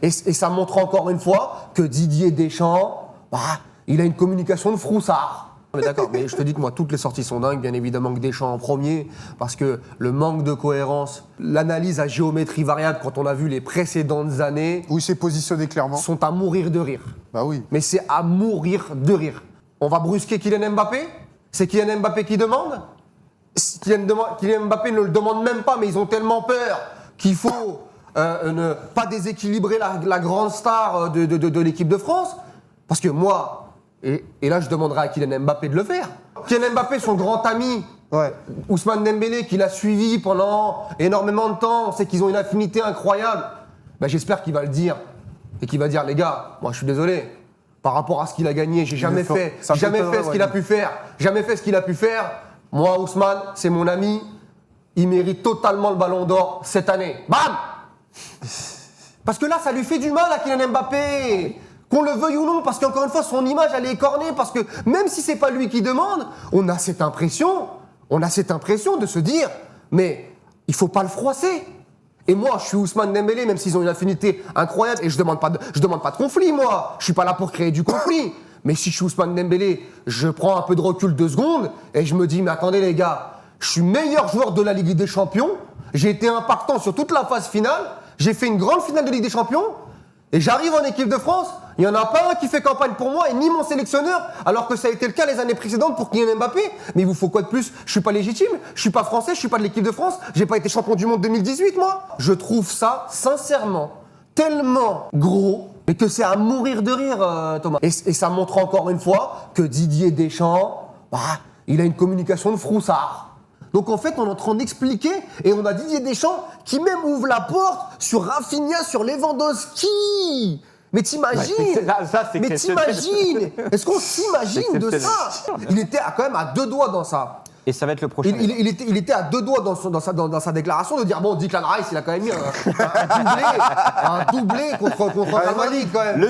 Et ça montre encore une fois que Didier Deschamps, il a une communication de froussard. Mais d'accord, mais je te dis que moi, toutes les sorties sont dingues, bien évidemment que Deschamps en premier, parce que le manque de cohérence, l'analyse à géométrie variable, quand on a vu les précédentes années, où il s'est positionné clairement, sont à mourir de rire. Bah oui. Mais c'est à mourir de rire. On va brusquer Kylian Mbappé? C'est Kylian Mbappé qui demande? Kylian Mbappé ne le demande même pas, mais ils ont tellement peur qu'il faut ne pas déséquilibrer la grande star de l'équipe de France. Parce que moi, et là je demanderai à Kylian Mbappé de le faire. Kylian Mbappé, son grand ami, Ousmane Dembélé, qui l'a suivi pendant énormément de temps, on sait qu'ils ont une affinité incroyable. Ben, j'espère qu'il va le dire et qu'il va dire, les gars, moi je suis désolé, par rapport à ce qu'il a gagné, j'ai jamais fait ce qu'il a pu faire. Jamais fait ce qu'il a pu faire. Moi, Ousmane, c'est mon ami, il mérite totalement le ballon d'or cette année. Bam! Parce que là, ça lui fait du mal à Kylian Mbappé. Qu'on le veuille ou non, parce qu'encore une fois, son image, elle est écornée, parce que même si c'est pas lui qui demande, on a cette impression de se dire, mais il faut pas le froisser. Et moi, je suis Ousmane Dembélé, même s'ils ont une affinité incroyable, et je demande pas de conflit, moi. Je suis pas là pour créer du conflit. Mais si je suis Ousmane Dembélé, je prends un peu de recul 2 secondes, et je me dis, mais attendez les gars, je suis meilleur joueur de la Ligue des Champions, j'ai été impactant sur toute la phase finale, j'ai fait une grande finale de Ligue des Champions, et j'arrive en équipe de France, il n'y en a pas un qui fait campagne pour moi et ni mon sélectionneur, alors que ça a été le cas les années précédentes pour Kylian Mbappé. Mais il vous faut quoi de plus? Je suis pas légitime, je suis pas français, je suis pas de l'équipe de France, j'ai pas été champion du monde 2018 moi. Je trouve ça, sincèrement, tellement gros, mais que c'est à mourir de rire, Thomas. Et ça montre encore une fois que Didier Deschamps, il a une communication de froussard. Donc en fait, on est en train d'expliquer, et on a Didier Deschamps qui même ouvre la porte sur Rafinha, sur Lewandowski. Mais t'imagines? Est-ce qu'on s'imagine de ça? Il était quand même à 2 doigts dans ça. Et ça va être le prochain. Il était à 2 doigts dans sa déclaration de dire, bon, Declan Rice, il a quand même mis un doublé contre Real Madrid quand même.